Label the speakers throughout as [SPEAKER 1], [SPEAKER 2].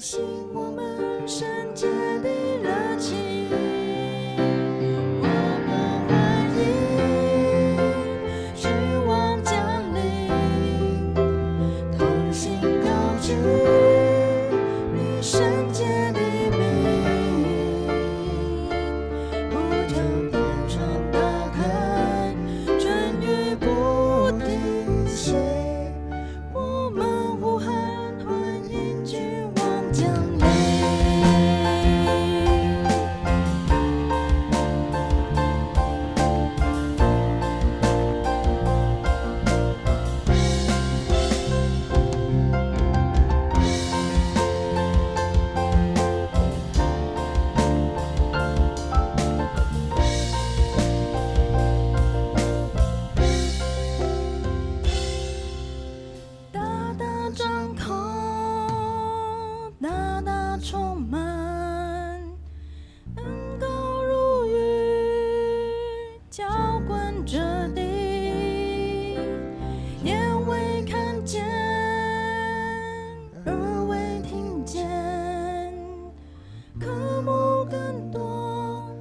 [SPEAKER 1] 醒我们圣洁的热情。我们欢迎君王降临，同心高举你圣洁的名，呼叫天窗打开，春雨不停息。我们呼喊欢迎君王降临。大大张口，大大充满，恩膏如雨，浇灌着地，眼未看见，耳未听见，科目更多，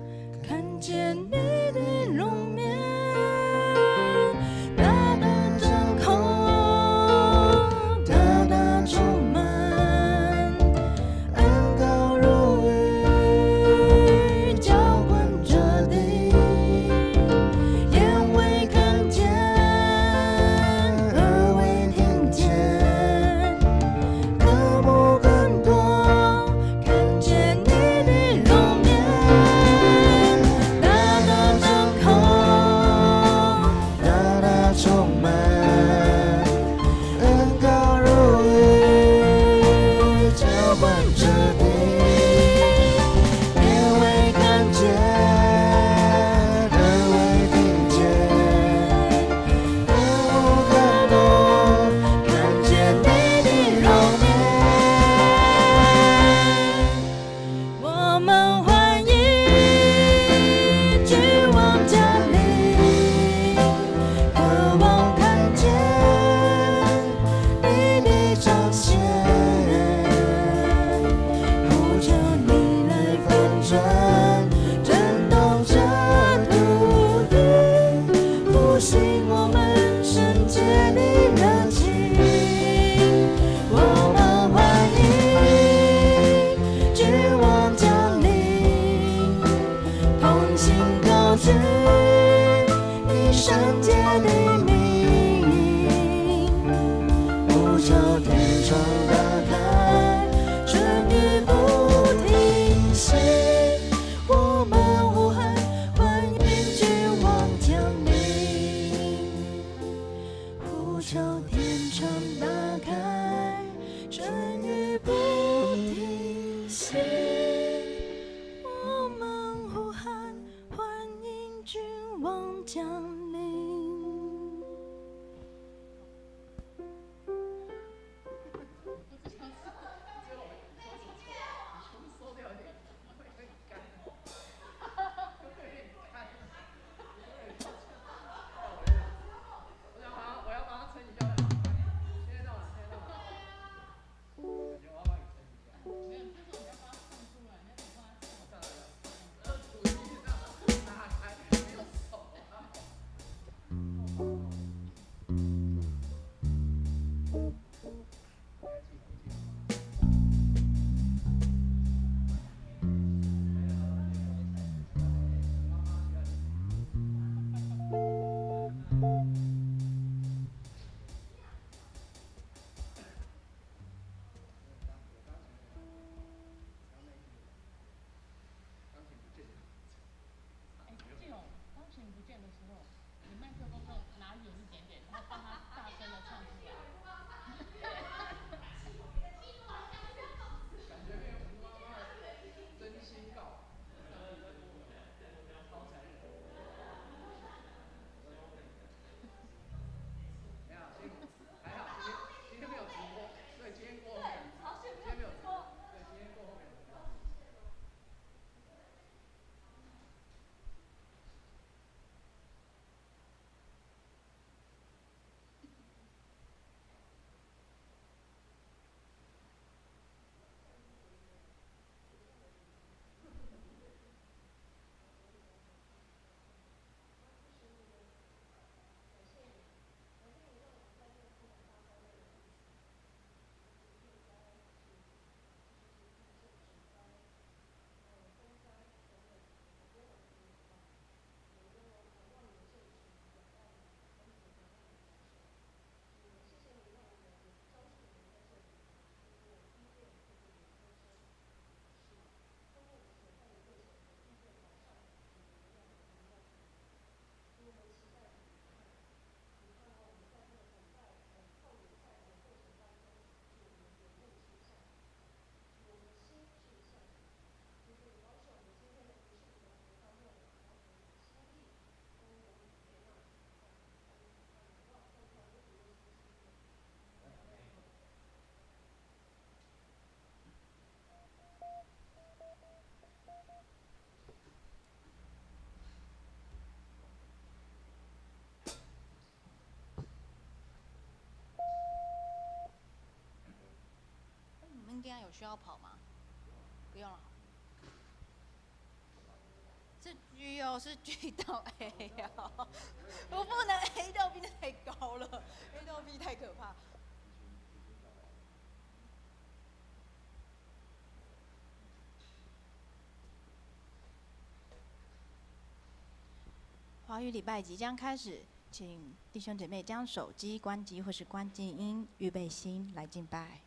[SPEAKER 1] 看见你的容面。大大张口，大大充满，恩膏如雨，浇灌着地，眼未看见，耳未听见，科目更多，看见你的容面。大大张口，大大充满，恩膏如雨，浇灌着地，眼未看见，耳未听见，科目更多，看见你的容面。我们欢迎君王降临，渴望看见你的彰显，呼求你来翻转，震动这土地，复兴我们圣洁的热情。我们欢迎君王降临，同心高举你圣洁的名，呼求天窗需要跑吗？不用了。是 G 哦，是 G 到 A 哦，我不能 A 到 B 太高了，A 到 B 太可怕。华语礼拜即将开始，请弟兄姐妹将手机关机或是关静音，预备心来敬拜。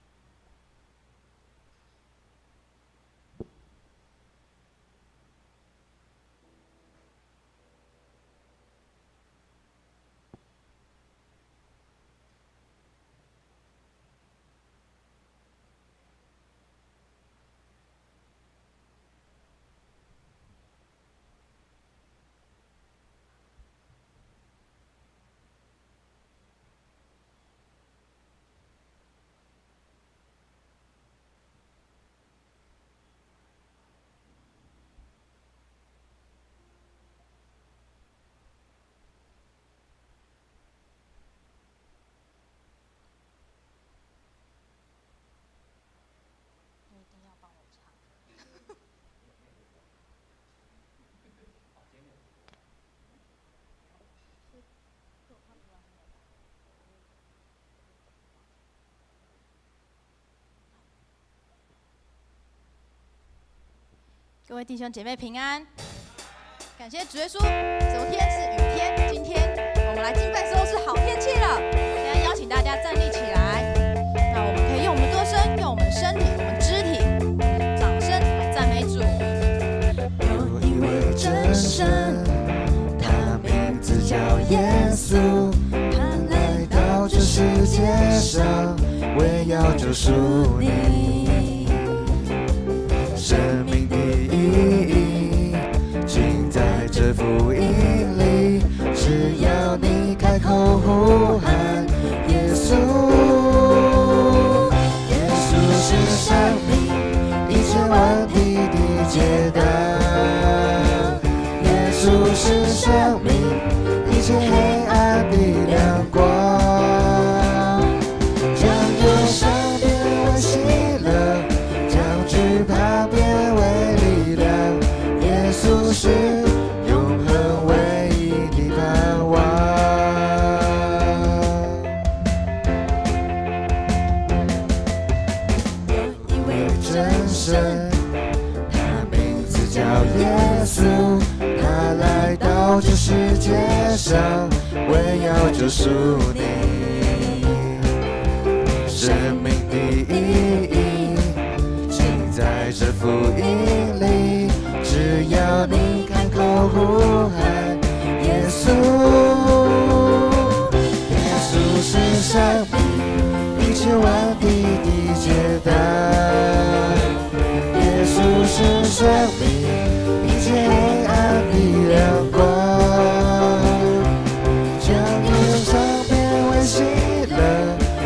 [SPEAKER 1] 各位弟兄姐妹平安，感谢主耶稣。昨天是雨天，今天我们来敬拜的时候是好天气了。现在邀请大家站立起来，那我们可以用我们歌声，用我们身体、我们肢体，掌声来赞美主。
[SPEAKER 2] 有一位真神，他名字叫耶稣，他来到这世界上，为要救赎你。生命的意义，尽在这福音里。只要你开口呼喊耶稣，耶稣是生命一切问题的解答。耶稣是生命一切黑暗的亮光，将忧伤变为喜乐，将惧怕变为力量。耶稣是永恒唯一的盼望。有一位真神，他名字叫耶稣，他来到这世界上，为要救赎你。生命的意义，尽在这福音里。只要你开口呼喊耶稣，耶稣是生命一切问题的解答。耶稣是生命一切黑暗的亮光，将忧伤变为喜乐，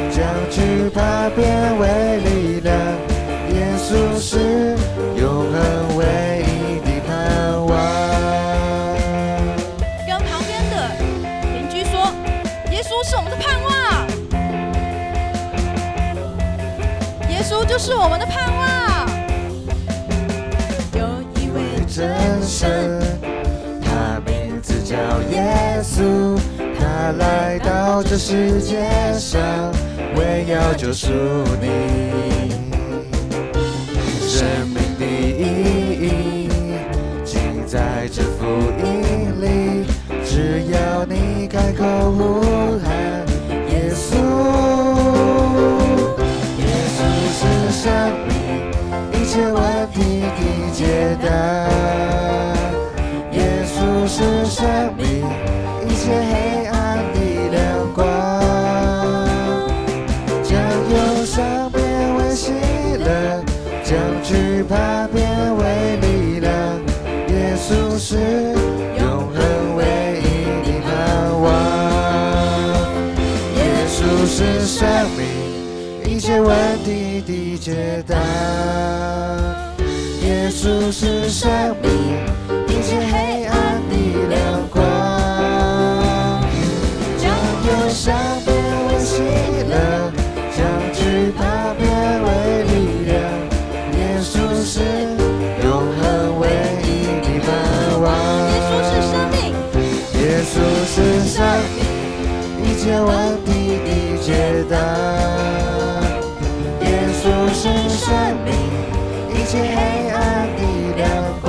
[SPEAKER 2] 将惧怕变为力量。耶稣是永恒唯一的盼望。
[SPEAKER 1] 跟旁边的邻居说，耶稣是我们的盼望，耶稣就是我们的盼望。
[SPEAKER 2] 有一位真神，他名字叫耶稣，他来到这世界上，为要救赎你。生命的意义，尽在这福音里。只要你开口呼喊耶稣，耶稣是生命一切问题的解答。耶稣是生命一切黑暗的亮光，将忧伤变为喜乐，将惧怕变为力量。耶稣是永恒唯一的盼望。耶稣是生命一切问题的解答。耶稣是生命一切黑暗的亮光，将忧伤变为喜乐，将惧怕变为力量。界黑暗的亮光，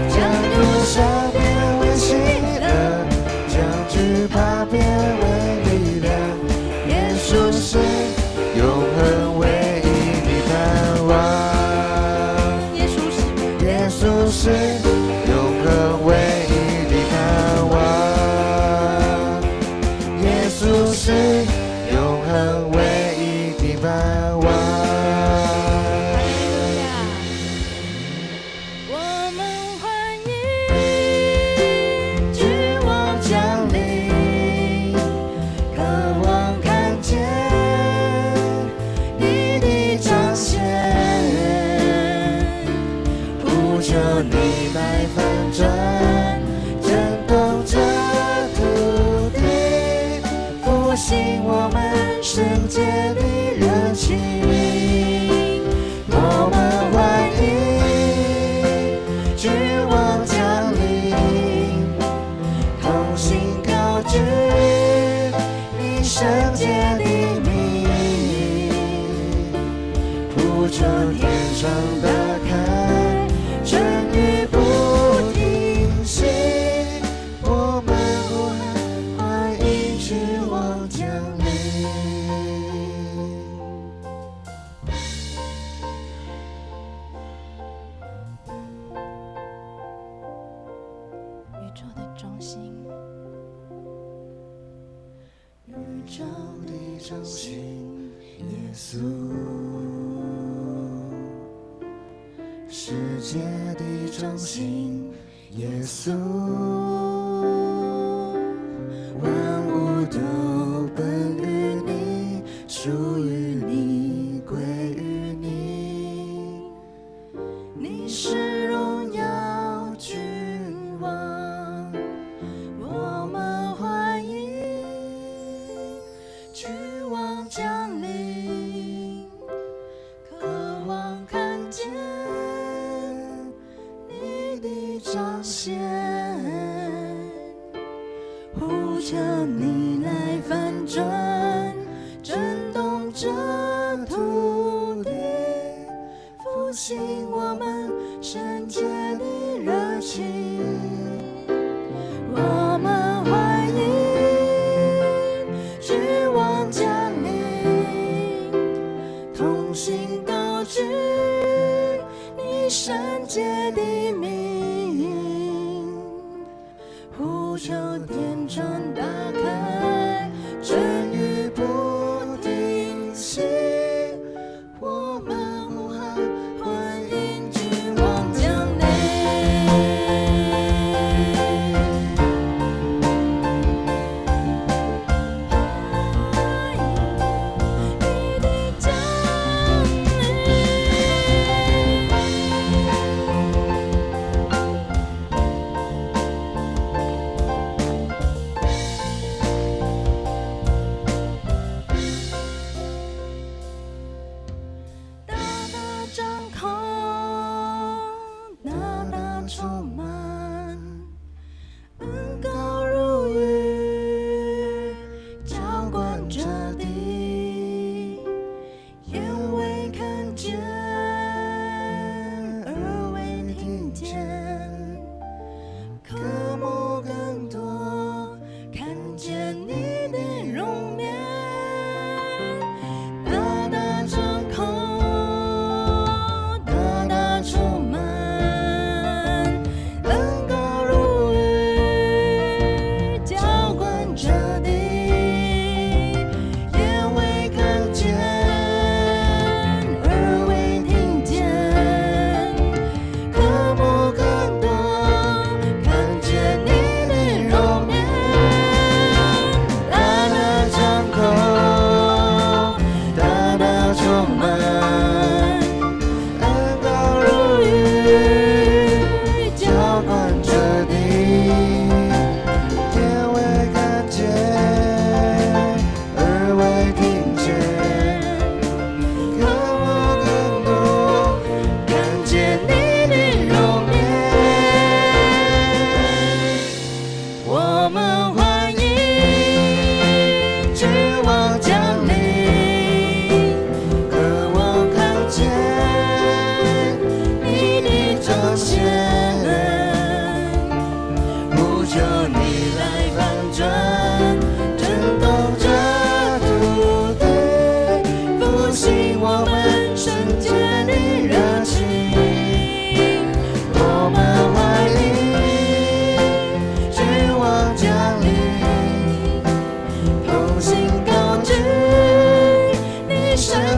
[SPEAKER 2] 将忧伤变为喜乐，将惧怕变为力量。耶稣是永恒唯一的盼望，耶稣是永恒唯一的盼望，耶稣是永恒唯一的盼望。
[SPEAKER 1] 我们欢迎君王降临，渴望看见你的彰显，呼求你来翻转，震动这土地，复兴我们圣洁的热情。我们欢迎君王降临，同心高举你圣洁的名，呼求天上打开，春雨不停息。我们呼喊欢迎君王降临。宇宙的中心，宇宙的中心，耶稣，世界的中心，耶稣，万物都本于你，属于你，归于你，你是荣耀君王。我们欢迎君王降临，渴望看见你的彰显，呼求你来翻转，震动这土地，复兴我们圣洁的热情。我们欢迎君王降临，同心高举你圣洁的名，呼求天窗打开，春雨不停息。我们呼喊欢迎君王降临。你的降临，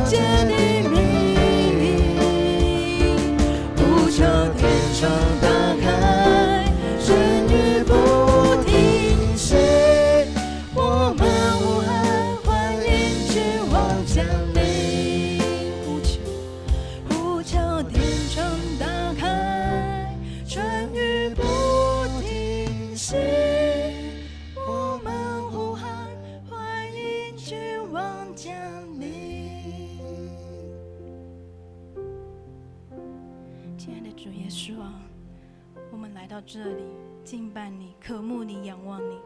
[SPEAKER 1] 界的名，无求天窗打开，春雨不停息，我们呼喊欢迎君王降临。无求天窗打开，春雨不停息，我们呼喊欢迎君王降临。亲爱的主耶稣啊，我们来到这里敬拜你，渴慕你，仰望你。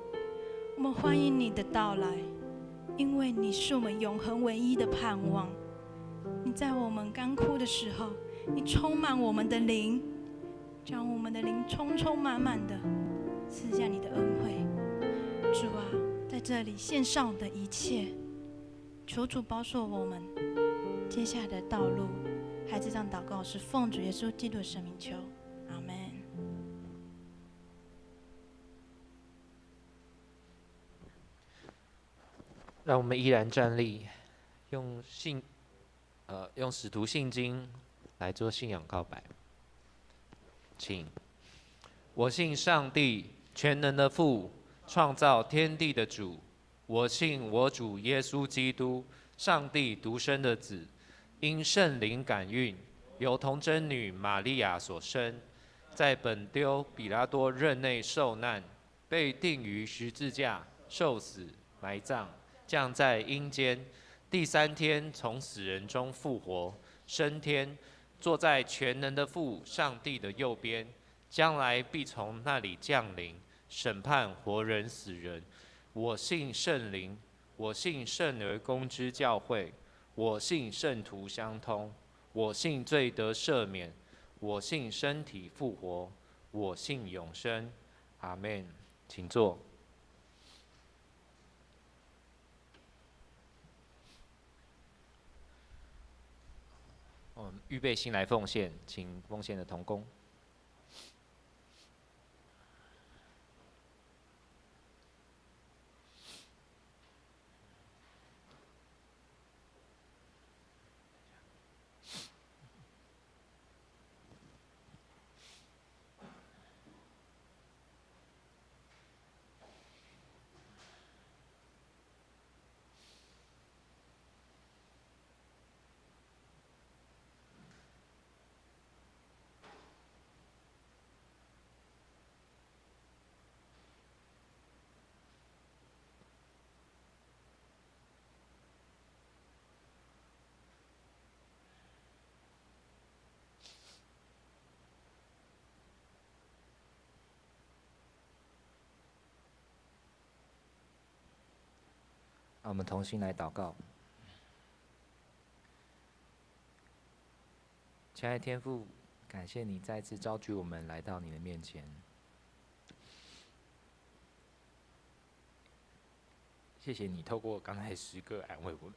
[SPEAKER 1] 我们欢迎你的到来，因为你是我们永恒唯一的盼望。你在我们干枯的时候，你充满我们的灵，将我们的灵充充满满的赐下你的恩惠。主啊，在这里献上我的一切，求主保守我们接下来的道路。孩子这样祷告是奉主耶稣基督的圣名求，阿们。
[SPEAKER 3] 让我们依然站立，用使徒信经来做信仰告白。请，我信上帝全能的父，创造天地的主。我信我主耶稣基督，上帝独生的子，因圣灵感孕，由童贞女玛利亚所生，在本丢比拉多任内受难，被钉于十字架，受死，埋葬，降在阴间。第三天从死人中复活，升天，坐在全能的父上帝的右边，将来必从那里降临，审判活人死人。我信圣灵，我信圣而公之教会，我信圣徒相通，我信罪得赦免，我信身体复活，我信永生。阿们。请坐。我们预备心来奉献，请奉献的同工。让我们同心来祷告。亲爱的天父，感谢你再次召聚我们来到你的面前，谢谢你透过刚才诗歌安慰我们，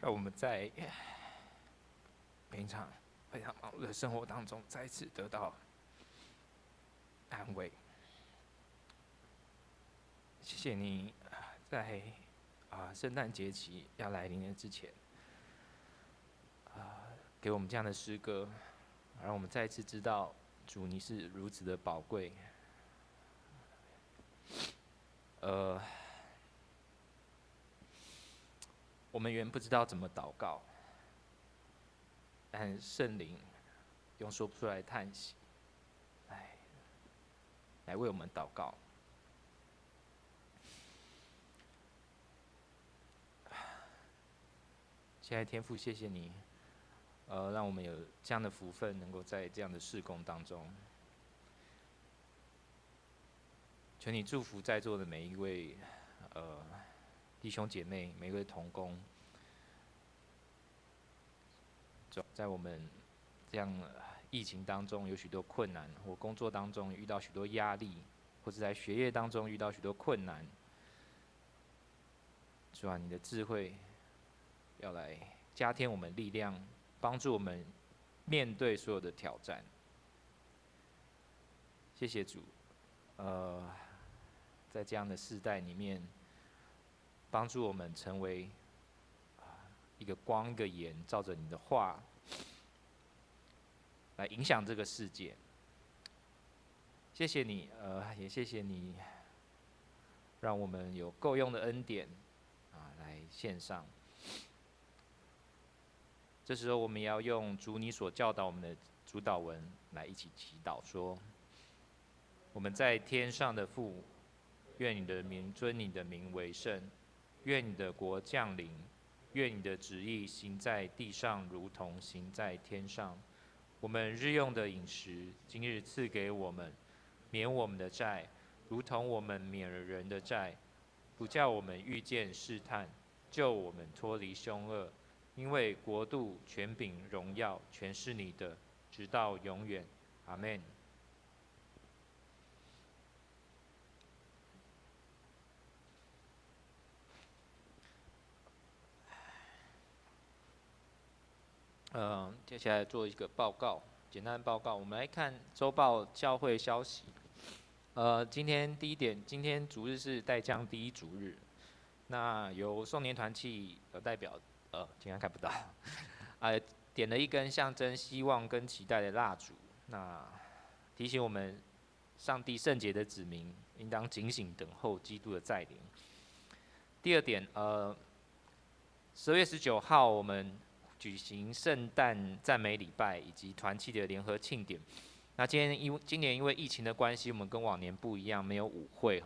[SPEAKER 3] 让我们在平常非常忙碌的生活当中再次得到安慰。谢谢你在圣诞节期要来临的之前，给我们这样的诗歌，让我们再次知道主你是如此的宝贵。我们原不知道怎么祷告，但圣灵用说不出来的叹息，来为我们祷告。亲爱的天父，谢谢你，让我们有这样的福分，能够在这样的事工当中，求你祝福在座的每一位弟兄姐妹，每一位同工，在我们这样疫情当中有许多困难，或工作当中遇到许多压力，或者在学业当中遇到许多困难，主啊，你的智慧要来加添我们力量，帮助我们面对所有的挑战。谢谢主，在这样的世代里面，帮助我们成为一个光一个盐，照着你的话来影响这个世界。谢谢你，也谢谢你，让我们有够用的恩典来献上。这时候我们也要用主你所教导我们的主祷文来一起祈祷，说：我们在天上的父，愿你的名尊你的名为圣，愿你的国降临，愿你的旨意行在地上，如同行在天上。我们日用的饮食，今日赐给我们，免我们的债，如同我们免了人的债，不叫我们遇见试探，救我们脱离凶恶。因为国度、权柄、荣耀，全是你的，直到永远。阿们。接下来做一个报告，简单的报告。我们来看周报教会消息。今天第一点，今天主日是待降第一主日，那由少年团契代表，今天看不到，点了一根象征希望跟期待的蜡烛，那提醒我们，上帝圣洁的子民应当警醒等候基督的再临。第二点，12月19号我们举行圣诞赞美礼拜以及团契的联合庆典。那今年因为疫情的关系，我们跟往年不一样，没有舞会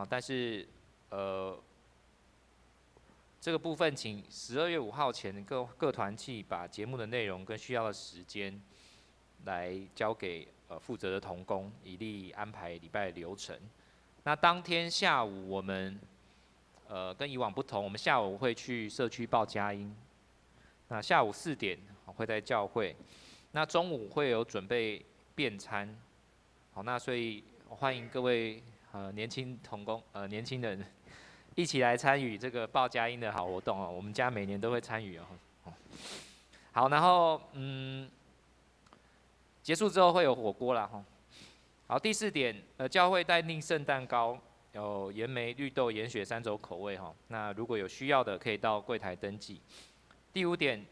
[SPEAKER 3] 但是这个部分请12月5号前各团契把节目的内容跟需要的时间来交给负责的同工，以利安排礼拜流程。那当天下午我们跟以往不同，我们下午会去社区报佳音。那下午4点会在教会，那中午会有准备便餐，那所以欢迎各位年轻同工年轻人一起来参与这个报佳音的好活动我们家每年都会参与好，然后结束之后会有火锅啦好，第4点教会待定圣诞糕，有盐梅、绿豆、盐雪3种口味那如果有需要的可以到柜台登记。第5点，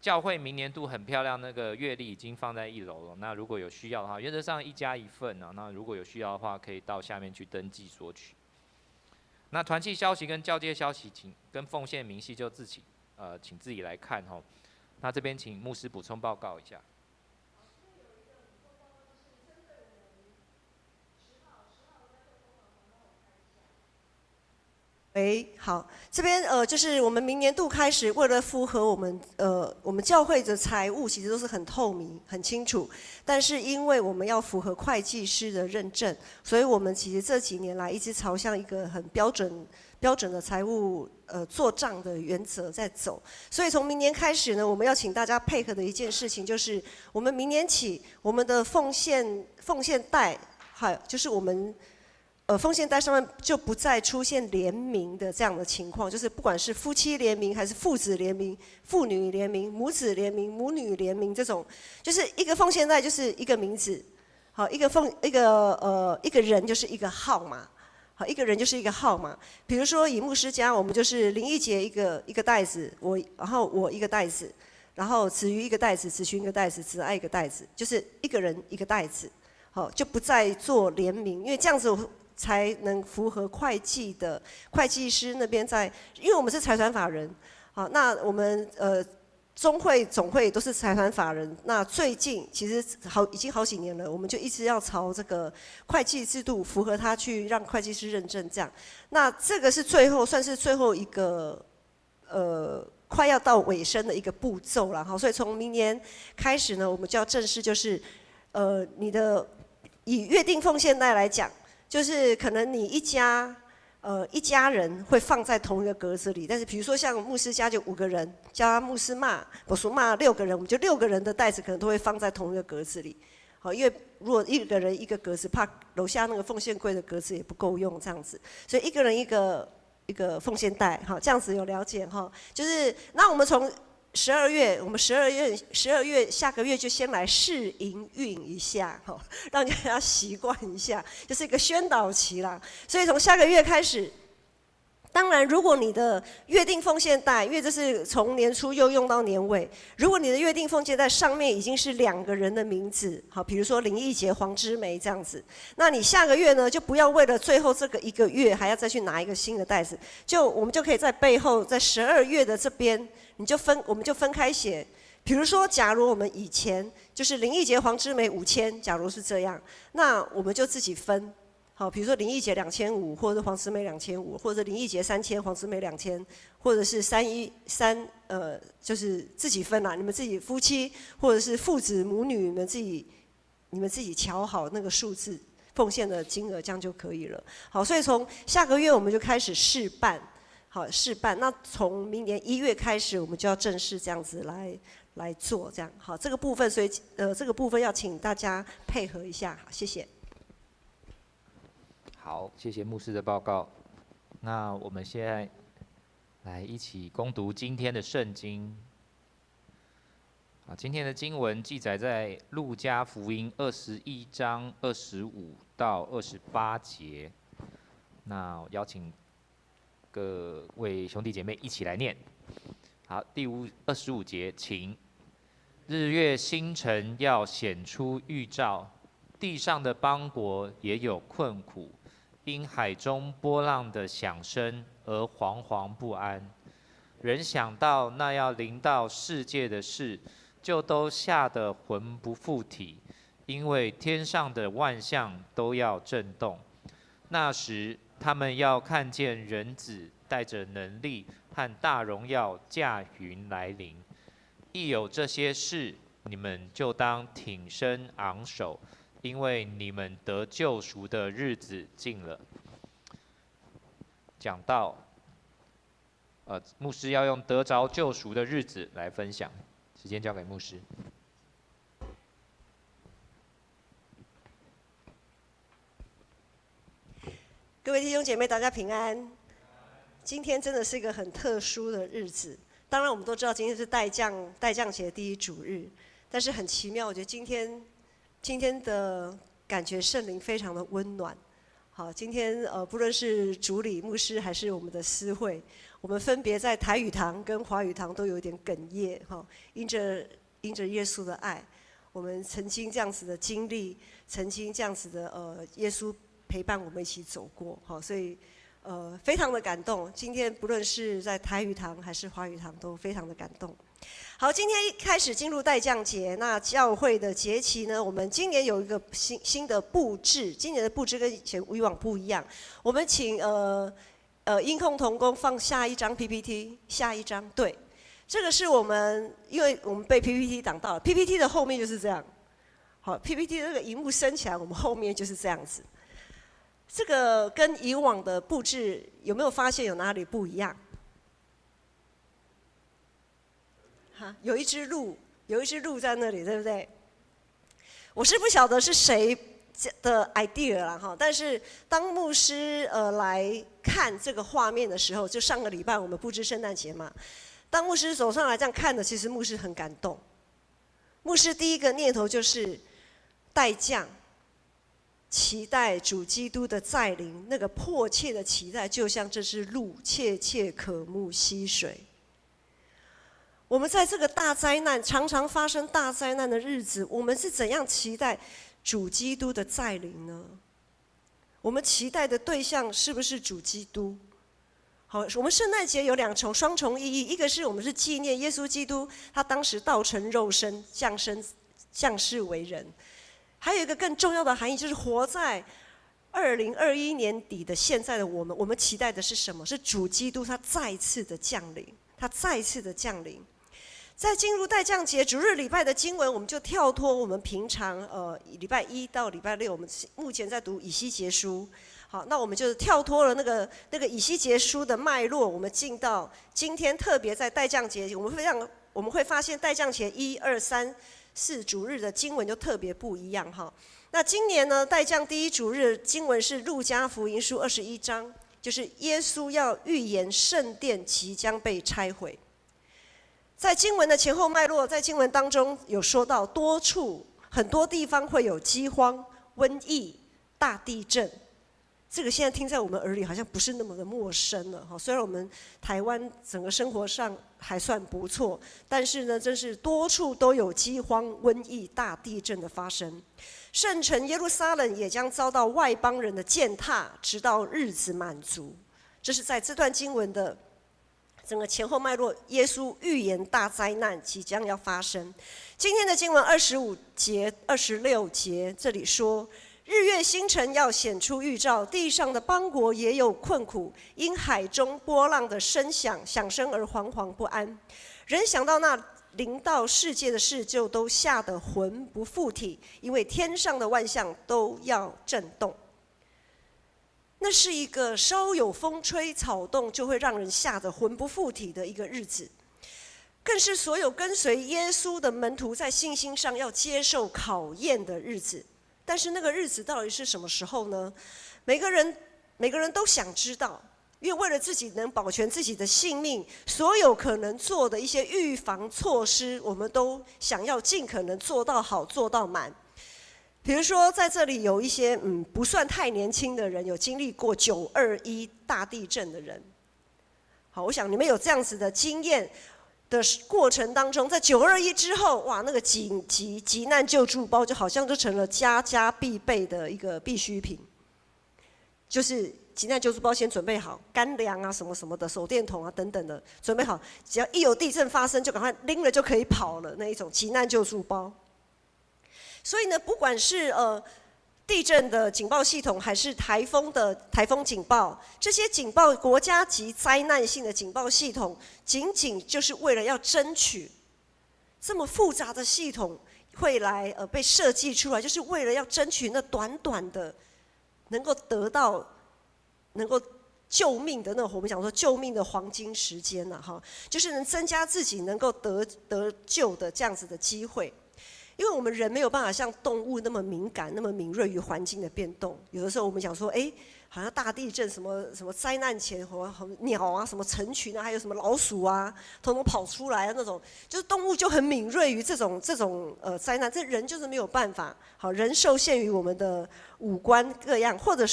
[SPEAKER 3] 教会明年度很漂亮，那个月历已经放在1楼了。那如果有需要的话，原则上1家1份那如果有需要的话，可以到下面去登记索取。那团契消息跟教界消息，跟奉献明细就请自己来看那这边请牧师补充报告一下。
[SPEAKER 4] 好，这边就是我们明年度开始，为了符合我们教会的财务，其实都是很透明、很清楚。但是因为我们要符合会计师的认证，所以我们其实这几年来一直朝向一个很标准的财务做账的原则在走。所以从明年开始呢，我们要请大家配合的一件事情，就是我们明年起，我们的奉献袋，就是我们。奉献袋上面就不再出现联名的这样的情况，就是不管是夫妻联名，还是父子联名、父女联名、母子联名、母女联名这种，就是一个奉献袋就是一个名字，好，一个人就是一个号码，好，一个人就是一个号码。比如说以牧师家，我们就是林义杰一个袋子，然后我一个袋子，然后子瑜一个袋子，子群一个袋子，子爱一个袋子，就是一个人一个袋子，好，就不再做联名，因为这样子才能符合会计师那边因为我们是财团法人，好，那我们中会总会都是财团法人，那最近其实已经好几年了，我们就一直要朝这个会计制度符合它去让会计师认证这样，那这个是算是最后一个快要到尾声的一个步骤了哈，所以从明年开始呢，我们就要正式就是以约定奉献袋来讲。就是可能你一家人会放在同一个格子里，但是比如说像牧师家就5个人，加牧师我说6个人，我们就6个人的袋子可能都会放在同一个格子里。好，因为如果一个人一个格子，怕楼下那个奉献柜的格子也不够用这样子，所以一个人一个奉献袋，好，这样子有了解哈。就是那我们从12月下个月就先来试营运一下，让大家习惯一下，就是一个宣导期啦。所以从下个月开始，当然，如果你的约定奉献袋，因为这是从年初又用到年尾，如果你的约定奉献袋上面已经是2个人的名字，好，比如说林义杰、黄之梅这样子，那你下个月呢，就不要为了最后这个1个月还要再去拿一个新的袋子，我们就可以在背后，在12月的这边，我们就分开写。比如说，假如我们以前就是林义杰、黄之梅5000，假如是这样，那我们就自己分。好，比如说林义杰2500，或者黄之梅2500，或者林义杰3000，黄之梅2000，或者是就是自己分啦，你们自己夫妻或者是父子母女，你们自己瞧好那个数字奉献的金额，这样就可以了。好，所以从下个月我们就开始试办，好试办。那从明年1月开始，我们就要正式这样子来做，这样好这个部分，所以这个部分要请大家配合一下，好，谢谢。
[SPEAKER 3] 好，谢谢牧师的报告。那我们现在来一起攻读今天的圣经。今天的经文记载在路加福音21章25到28节。那我邀请各位兄弟姐妹一起来念。好，第25节，请。日月星辰要显出预兆，地上的邦国也有困苦。因海中波浪的响声而惶惶不安，人想到那要临到世界的事，就都吓得魂不附体，因为天上的万象都要震动。那时，他们要看见人子带着能力和大荣耀驾云来临。一有这些事，你们就当挺身昂首。因为你们得救赎的日子近了。讲到，牧师要用得着救赎的日子来分享，时间交给牧师。
[SPEAKER 4] 各位弟兄姐妹，大家平安。今天真的是一个很特殊的日子。当然，我们都知道今天是代降节第1主日，但是很奇妙，我觉得今天的感觉圣灵非常的温暖。好，今天不论是主理牧师还是我们的司会，我们分别在台语堂跟华语堂都有点哽咽。哈，因着耶稣的爱，我们曾经这样子的经历，曾经这样子的耶稣陪伴我们一起走过。好，所以非常的感动。今天不论是在台语堂还是华语堂，都非常的感动。好，今天一开始进入代降节，那教会的节期呢，我们今年有一个新的布置，今年的布置跟以往不一样。我们请音控同工放下一张 PPT， 下一张，对，这个是我们，因为我们被 PPT 挡到了 ，PPT 的后面就是这样。好 ，PPT 这个荧幕升起来，我们后面就是这样子。这个跟以往的布置有没有发现有哪里不一样？有一只鹿在那里，对不对？我是不晓得是谁的 idea 啦哈，但是当牧师来看这个画面的时候，就上个礼拜我们布置圣诞节嘛，当牧师走上来这样看的，其实牧师很感动。牧师第一个念头就是代降，期待主基督的再临，那个迫切的期待，就像这只鹿切切渴慕溪水。我们在这个大灾难，常常发生大灾难的日子，我们是怎样期待主基督的再临呢？我们期待的对象是不是主基督？好，我们圣诞节有双重意义，一个是我们是纪念耶稣基督，他当时道成肉身，降世为人；还有一个更重要的含义，就是活在2021年底的现在的我们，我们期待的是什么？是主基督他再次的降临，他再次的降临。在进入代降节主日礼拜的经文，我们就跳脱我们平常礼拜1到礼拜6，我们目前在读以西结书。好，那我们就跳脱了那个以西结书的脉络，我们进到今天特别在代降节，我们会发现代降节1、2、3、4主日的经文就特别不一样哈。那今年呢，代降第1主日经文是路加福音书21章，就是耶稣要预言圣殿即将被拆毁。在经文的前后脉络，在经文当中有说到多处很多地方会有饥荒、瘟疫、大地震，这个现在听在我们耳里好像不是那么的陌生了哈。虽然我们台湾整个生活上还算不错，但是呢，真是多处都有饥荒、瘟疫、大地震的发生。圣城耶路撒冷也将遭到外邦人的践踏，直到日子满足。这是在这段经文的整个前后脉络，耶稣预言大灾难即将要发生。今天的经文25节、26节，这里说：日月星辰要显出预兆，地上的邦国也有困苦，因海中波浪的声响而惶惶不安。人想到那临到世界的事，就都吓得魂不附体，因为天上的万象都要震动。那是一个稍有风吹草动，就会让人吓得魂不附体的一个日子，更是所有跟随耶稣的门徒在信心上要接受考验的日子。但是那个日子到底是什么时候呢？每个人都想知道，因为为了自己能保全自己的性命，所有可能做的一些预防措施，我们都想要尽可能做到好，做到满。比如说，在这里有一些不算太年轻的人，有经历过921大地震的人。好，我想你们有这样子的经验的过程当中，在921之后，哇，那个紧急急难救助包就好像就成了家家必备的一个必需品。就是急难救助包先准备好，干粮啊什么什么的，手电筒啊等等的准备好，只要一有地震发生，就赶快拎了就可以跑了那一种急难救助包。所以呢，不管是地震的警报系统，还是台风的台风警报，这些警报国家级灾难性的警报系统，仅仅就是为了要争取这么复杂的系统会来被设计出来，就是为了要争取那短短的能够得到能够救命的那我们讲说救命的黄金时间呐，哈，就是能增加自己能够得救的这样子的机会。因为我们人没有办法像动物那么敏感、那么敏锐于环境的变动。有的时候我们讲说，好像大地震什么灾难前，鸟啊、什么成群啊，还有什么老鼠啊，统统跑出来的那种，就是动物就很敏锐于这种灾难。这人就是没有办法，好，人受限于我们的五官各样，或者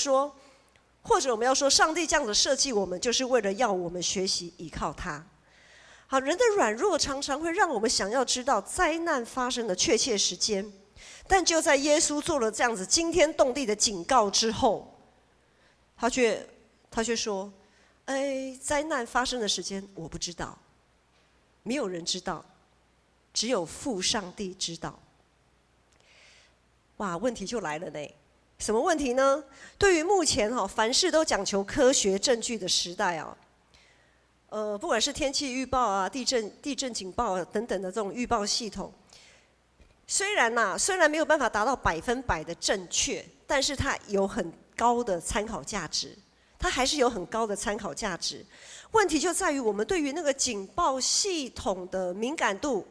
[SPEAKER 4] 我们要说，上帝这样子设计我们，就是为了要我们学习依靠他。好，人的软弱常常会让我们想要知道灾难发生的确切时间，但就在耶稣做了这样子惊天动地的警告之后，他却说：“灾难发生的时间我不知道，没有人知道，只有父上帝知道。”哇，问题就来了呢。什么问题呢？对于目前凡事都讲求科学证据的时代啊。不管是天气预报啊、地震警报啊等等的这种预报系统，虽然没有办法达到100%的正确，但是它有很高的参考价值，它还是有很高的参考价值。问题就在于我们对于那个警报系统的敏感度。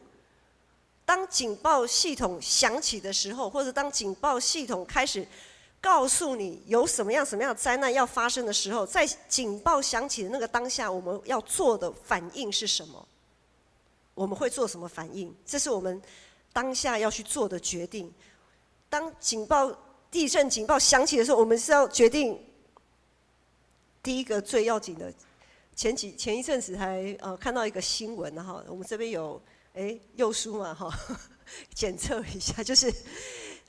[SPEAKER 4] 当警报系统响起的时候，或者当警报系统开始告诉你有什么样的灾难要发生的时候，在警报响起的那个当下，我们要做的反应是什么？我们会做什么反应？这是我们当下要去做的决定。当地震警报响起的时候，我们是要决定第一个最要紧的。前一阵子还看到一个新闻哈，我们这边有佑书嘛哈，检测一下，就是。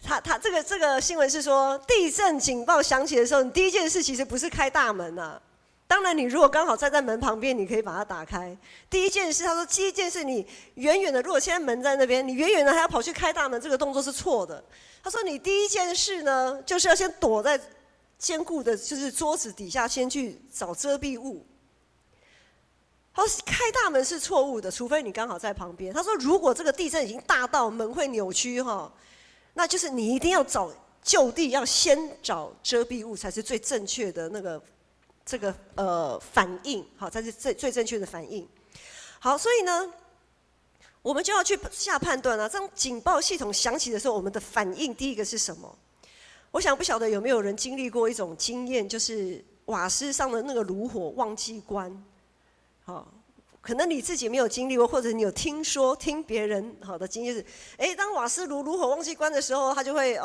[SPEAKER 4] 他这个新闻是说，地震警报响起的时候，你第一件事其实不是开大门啊。当然，你如果刚好站在门旁边，你可以把它打开。第一件事，他说，第一件事你远远的，如果现在门在那边，你远远的还要跑去开大门，这个动作是错的。他说，你第一件事呢，就是要先躲在坚固的，就是桌子底下，先去找遮蔽物。他说，开大门是错误的，除非你刚好在旁边。他说，如果这个地震已经大到门会扭曲哈。那就是你一定要就地，要先找遮蔽物，才是最正确的这个反应，好，才是最正确的反应。好，所以呢，我们就要去下判断了。当警报系统响起的时候，我们的反应第一个是什么？我想不晓得有没有人经历过一种经验，就是瓦斯上的那个炉火忘记关，好。可能你自己没有经历过，或者你有听别人好的经验是，当瓦斯炉火忘记关的时候，它就会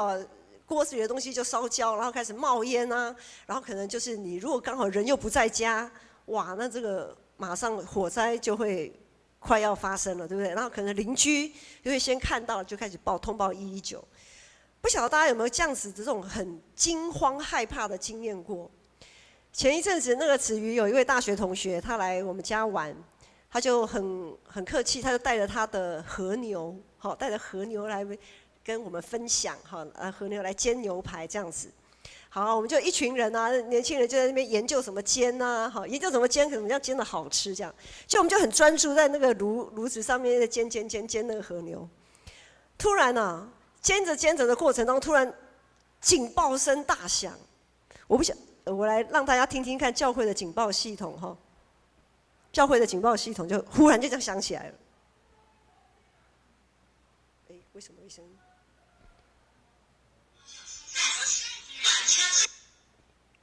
[SPEAKER 4] 锅子里的东西就烧焦，然后开始冒烟啊，然后可能就是你如果刚好人又不在家，哇，那这个马上火灾就会快要发生了，对不对？然后可能邻居就会先看到，就开始通报119。不晓得大家有没有这样子的这种很惊慌害怕的经验过？前一阵子那个子瑜有一位大学同学，他来我们家玩，他就很客气，他就带着他的和牛，好，带着和牛来跟我们分享，好，和牛来煎牛排这样子。好，我们就一群人啊，年轻人就在那边研究怎么煎啊，好，研究怎么煎，怎么样煎的好吃这样。就我们就很专注在那个炉子上面煎那个和牛。突然啊，煎着的过程当中，突然警报声大响。我来让大家听听看教会的警报系统哈。教会的警报系统就忽然就这样响起来了。为什么一声？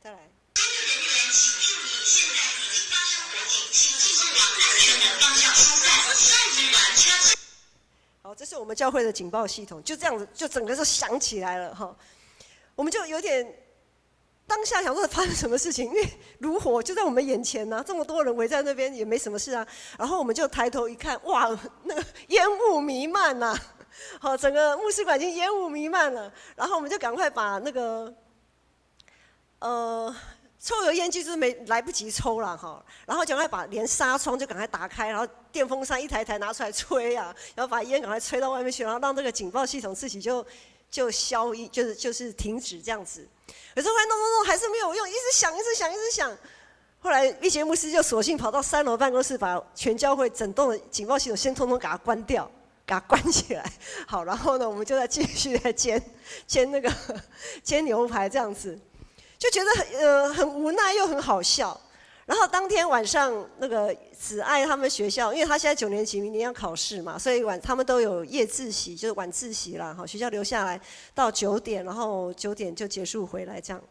[SPEAKER 4] 再来。好，这是我们教会的警报系统，就这样子，就整个就响起来了哈。我们就有点当下想说发生什么事情，因为炉火就在我们眼前啊，这么多人围在那边也没什么事啊。然后我们就抬头一看，哇，那个烟雾弥漫呐，好，整个牧师馆已经烟雾弥漫了。然后我们就赶快把那个抽油烟机就是来不及抽了哈，然后赶快把连纱窗就赶快打开，然后电风扇一台台拿出来吹啊，然后把烟赶快吹到外面去，然后让这个警报系统自己就消音，就是停止这样子。可是后来弄还是没有用，一直响。后来一节牧师就索性跑到3楼办公室，把全教会整栋的警报系统先通通给它关掉，给它关起来。好，然后呢，我们就再继续来煎牛排这样子。就觉得很无奈又很好笑。然后当天晚上，那个子爱他们学校，因为他现在9年级，明年要考试嘛，所以他们都有夜自习，就是晚自习啦。好，学校留下来到9点，然后9点就结束回来这样。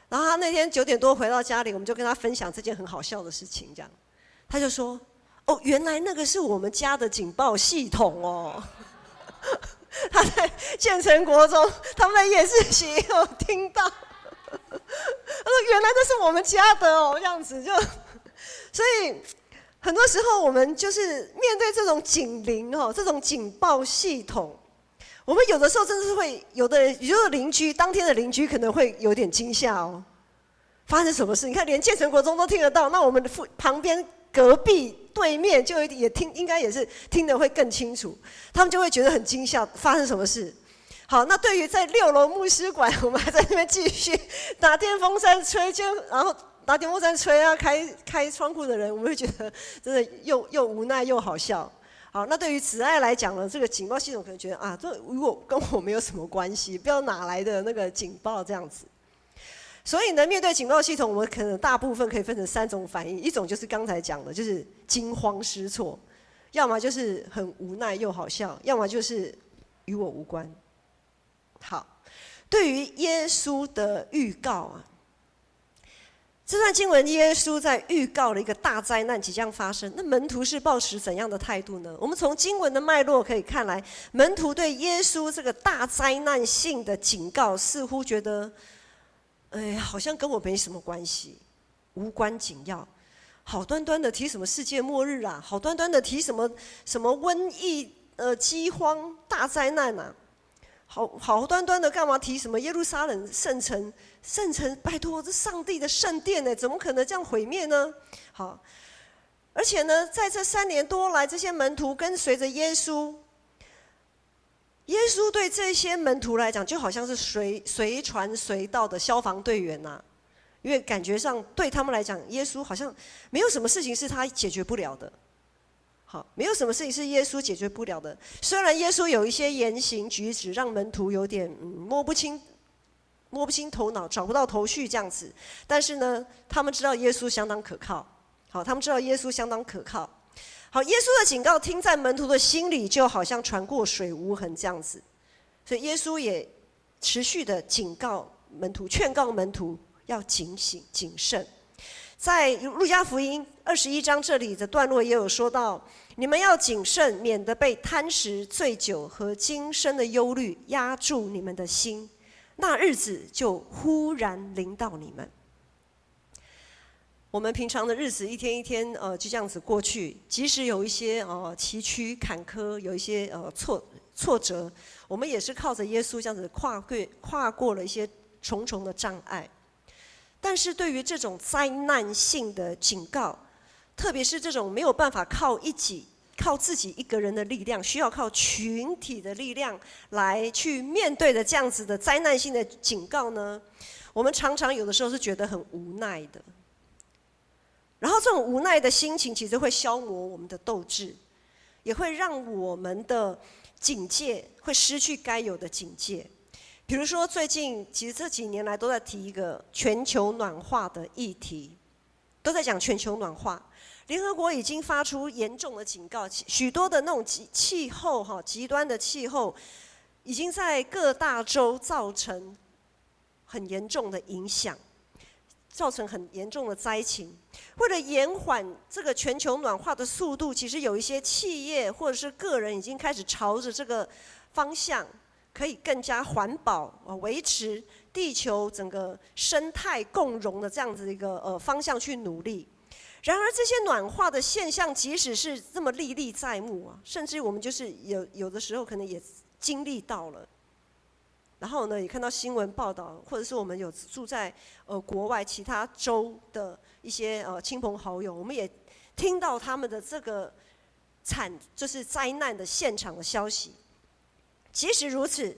[SPEAKER 4] 然后他那天9点多回到家里，我们就跟他分享这件很好笑的事情，这样，他就说：“哦，原来那个是我们家的警报系统哦。”他在建成国中，他们在夜自习也有听到。他说：“原来那是我们家的哦，这样子就，所以很多时候我们就是面对这种警铃哦，这种警报系统，我们有的时候真的是会，有的人，有的邻居，当天的邻居可能会有点惊吓哦，发生什么事？你看，连建成国中都听得到，那我们的旁边、隔壁、对面就也听，应该也是听得会更清楚，他们就会觉得很惊吓，发生什么事？”好，那对于在6楼牧师馆，我们还在那边继续拿电风扇吹，然后拿电风扇吹啊，开窗户的人，我们会觉得真的又无奈又好笑。好，那对于子爱来讲呢，这个警报系统可能觉得啊，这如果跟我没有什么关系，不知道哪来的那个警报这样子。所以呢，面对警报系统，我们可能大部分可以分成3种反应，一种就是刚才讲的，就是惊慌失措，要么就是很无奈又好笑，要么就是与我无关。好，对于耶稣的预告啊，这段经文耶稣在预告了一个大灾难即将发生，那门徒是抱持怎样的态度呢？我们从经文的脉络可以看来，门徒对耶稣这个大灾难性的警告，似乎觉得，好像跟我没什么关系，无关紧要。好端端的提什么世界末日啊，好端端的提什么瘟疫、饥荒、大灾难啊。好端端的干嘛提什么耶路撒冷圣城？圣城，拜托，这上帝的圣殿呢，怎么可能这样毁灭呢？好，而且呢，在这3年多来，这些门徒跟随着耶稣，耶稣对这些门徒来讲，就好像是随传随到的消防队员呐，因为感觉上对他们来讲，耶稣好像没有什么事情是他解决不了的。好，没有什么事情是耶稣解决不了的。虽然耶稣有一些言行举止让门徒有点摸不清头脑，找不到头绪这样子，但是呢，他们知道耶稣相当可靠。好，他们知道耶稣相当可靠。好，耶稣的警告听在门徒的心里，就好像船过水无痕这样子。所以耶稣也持续的警告门徒，劝告门徒要警醒谨慎。在路加福音21章这里的段落也有说到，你们要谨慎，免得被贪食、醉酒和今生的忧虑压住你们的心。那日子就忽然临到你们。我们平常的日子一天一天就这样子过去，即使有一些崎岖坎坷，有一些挫折，我们也是靠着耶稣这样子跨过了一些重重的障碍。但是对于这种灾难性的警告，特别是这种没有办法靠自己一个人的力量，需要靠群体的力量来去面对的这样子的灾难性的警告呢，我们常常有的时候是觉得很无奈的。然后这种无奈的心情其实会消磨我们的斗志，也会让我们的警戒会失去该有的警戒。比如说最近其实这几年来都在提一个全球暖化的议题，都在讲全球暖化。联合国已经发出严重的警告，许多的那种气候极端的气候已经在各大洲造成很严重的影响，造成很严重的灾情。为了延缓这个全球暖化的速度，其实有一些企业或者是个人已经开始朝着这个方向，可以更加环保，维持地球整个生态共荣的这样子一个方向去努力。然而这些暖化的现象，即使是这么历历在目啊，甚至我们就是有的时候可能也经历到了。然后呢，也看到新闻报道，或者是我们有住在国外其他州的一些亲朋好友，我们也听到他们的这个就是灾难的现场的消息。即使如此，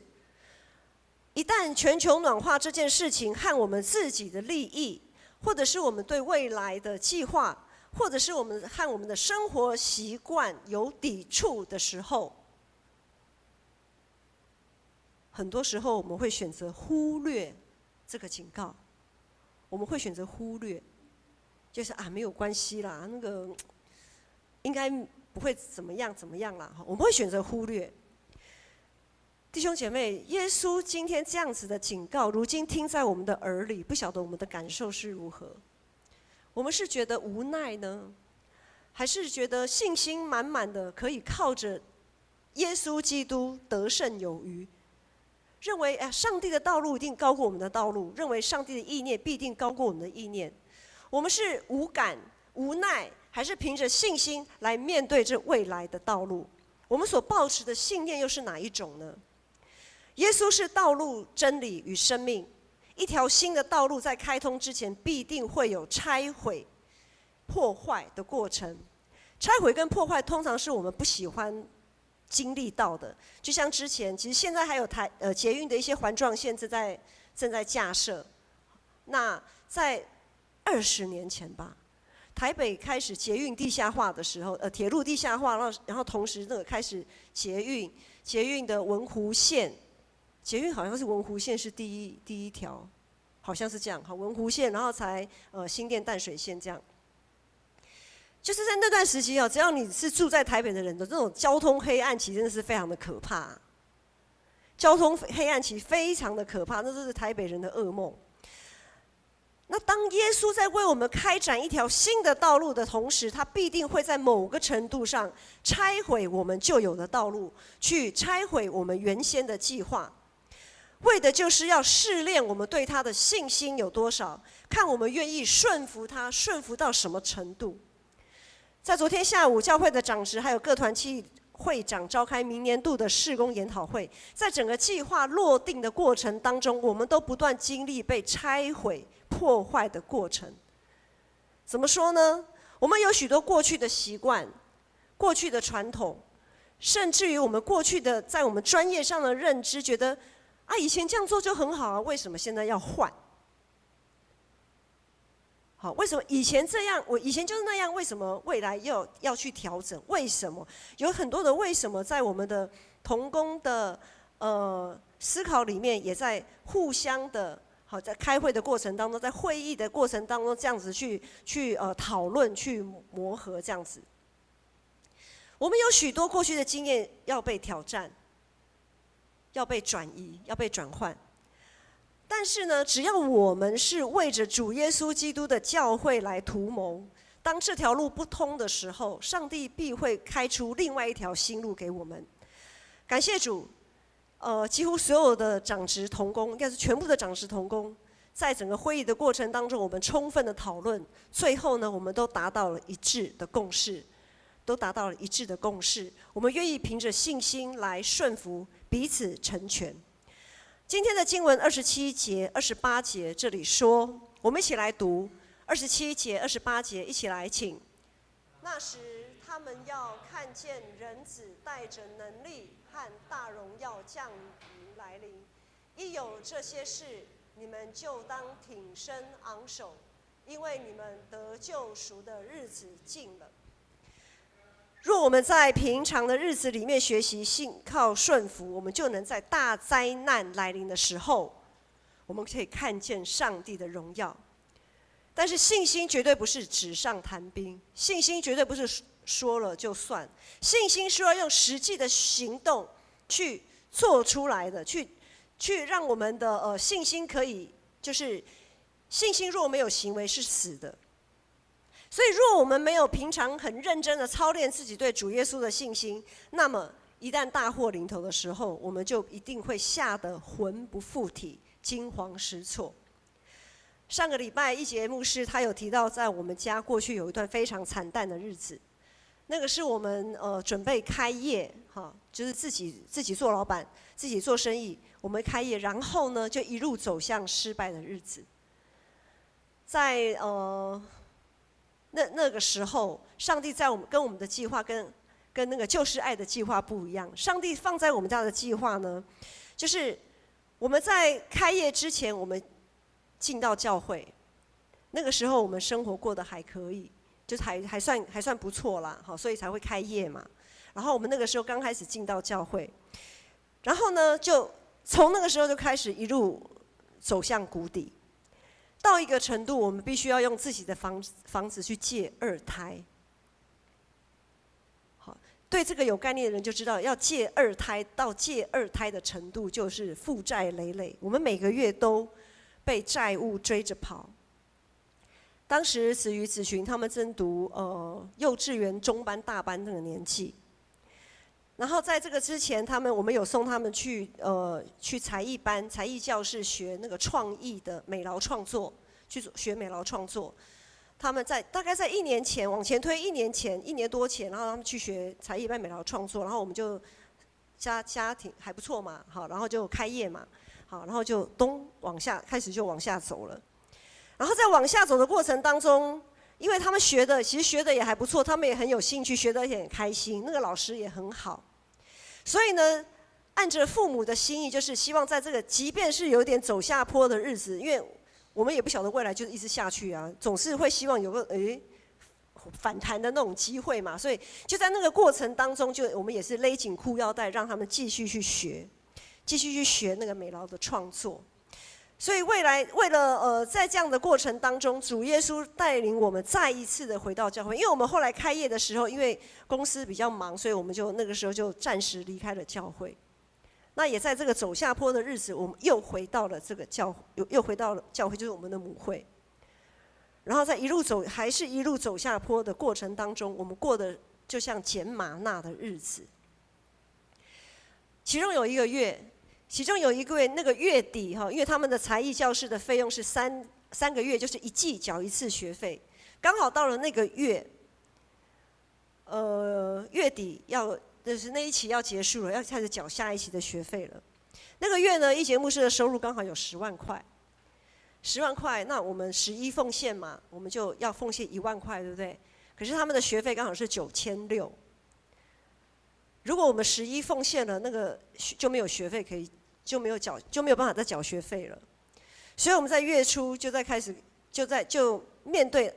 [SPEAKER 4] 一旦全球暖化这件事情和我们自己的利益，或者是我们对未来的计划，或者是我们和我们的生活习惯有抵触的时候，很多时候我们会选择忽略这个警告，我们会选择忽略，就是没有关系啦，那个应该不会怎么样啦，我们会选择忽略。弟兄姐妹，耶稣今天这样子的警告，如今听在我们的耳里，不晓得我们的感受是如何？我们是觉得无奈呢，还是觉得信心满满的，可以靠着耶稣基督得胜有余？认为上帝的道路一定高过我们的道路，认为上帝的意念必定高过我们的意念。我们是无感、无奈，还是凭着信心来面对这未来的道路？我们所抱持的信念又是哪一种呢？耶稣是道路、真理与生命。一条新的道路在开通之前，必定会有拆毁、破坏的过程。拆毁跟破坏，通常是我们不喜欢经历到的。就像之前，其实现在还有捷运的一些环状线正在架设。那在20年前吧，台北开始捷运地下化的时候，铁路地下化，然后同时那个开始捷运的文湖线。捷运好像是文湖线是第一条，好像是这样。好，文湖线，然后才新店淡水线这样。就是在那段时期只要你是住在台北的人的这种交通黑暗期，真的是非常的可怕。交通黑暗期非常的可怕，那就是台北人的噩梦。那当耶稣在为我们开展一条新的道路的同时，他必定会在某个程度上拆毁我们旧有的道路，去拆毁我们原先的计划。为的就是要试炼我们对他的信心有多少，看我们愿意顺服他，顺服到什么程度。在昨天下午，教会的长职还有各团契会长召开明年度的事工研讨会，在整个计划落定的过程当中，我们都不断经历被拆毁、破坏的过程。怎么说呢？我们有许多过去的习惯、过去的传统，甚至于我们过去的在我们专业上的认知，觉得以前这样做就很好啊，为什么现在要换？好，为什么以前这样，我以前就是那样，为什么未来要去调整？为什么有很多的为什么在我们的同工的思考里面，也在互相的在开会的过程当中，在会议的过程当中，这样子去讨论、去磨合这样子。我们有许多过去的经验要被挑战，要被转移，要被转换。但是呢，只要我们是为着主耶稣基督的教会来图谋，当这条路不通的时候，上帝必会开出另外一条新路给我们。感谢主，几乎所有的长职同工，应该是全部的长职同工，在整个会议的过程当中，我们充分的讨论，最后呢，我们都达到了一致的共识，我们愿意凭着信心来顺服，彼此成全。今天的经文27节、28节这里说，我们一起来读27节、28节，一起来请。那时他们要看见人子带着能力和大荣耀降临来临，一有这些事，你们就当挺身昂首，因为你们得救赎的日子近了。若我们在平常的日子里面学习信靠顺服，我们就能在大灾难来临的时候，我们可以看见上帝的荣耀。但是信心绝对不是纸上谈兵，信心绝对不是说了就算，信心是要用实际的行动去做出来的，去让我们的信心可以，就是信心若没有行为是死的。所以若我们没有平常很认真的操练自己对主耶稣的信心，那么一旦大祸临头的时候，我们就一定会吓得魂不附体，惊慌失措。上个礼拜一节牧师他有提到，在我们家过去有一段非常惨淡的日子，那个是我们准备开业哈，就是自己做老板，自己做生意，我们开业，然后呢就一路走向失败的日子。在那个时候，上帝在跟我们的计划跟那个就是爱的计划不一样。上帝放在我们家的计划呢，就是我们在开业之前，我们进到教会，那个时候我们生活过得还可以，就是还算不错啦，好，所以才会开业嘛。然后我们那个时候刚开始进到教会，然后呢，就从那个时候就开始一路走向谷底。到一个程度，我们必须要用自己的房子去借二胎。好，对这个有概念的人就知道，要借二胎到借二胎的程度，就是负债累累。我们每个月都被债务追着跑。当时子瑜、子群他们正读幼稚园中班、大班那个年纪。然后在这个之前，我们有送他们去才艺班、才艺教室学那个创意的美劳创作，去学美劳创作。他们大概在1年前，往前推1年多前，然后他们去学才艺班美劳创作，然后我们就家庭还不错嘛，好，然后就开业嘛，好，然后就开始就往下走了。然后在往下走的过程当中，因为他们其实学的也还不错，他们也很有兴趣，学得也很开心，那个老师也很好。所以呢，按着父母的心意，就是希望在这个即便是有点走下坡的日子，因为我们也不晓得未来就是一直下去啊，总是会希望有个反弹的那种机会嘛。所以就在那个过程当中，我们也是勒紧裤腰带，让他们继续去学那个美劳的创作。所以为了在这样的过程当中，主耶稣带领我们再一次的回到教会。因为我们后来开业的时候，因为公司比较忙，所以我们那个时候就暂时离开了教会。那也在这个走下坡的日子，我们又回到了又回到了教会，就是我们的母会。然后在还是一路走下坡的过程当中，我们过得就像捡玛纳的日子。其中有一个月那个月底哈，因为他们的才艺教室的费用是3个月，就是一季缴一次学费，刚好到了那个月，月底就是那一期要结束了，要开始缴下一期的学费了。那个月呢，一节牧师的收入刚好有10万块，10万块，那我们11奉献嘛，我们就要奉献1万块，对不对？可是他们的学费刚好是9600。如果我们11奉献了，那个就没有学费就没有办法再缴学费了。所以我们在月初就面对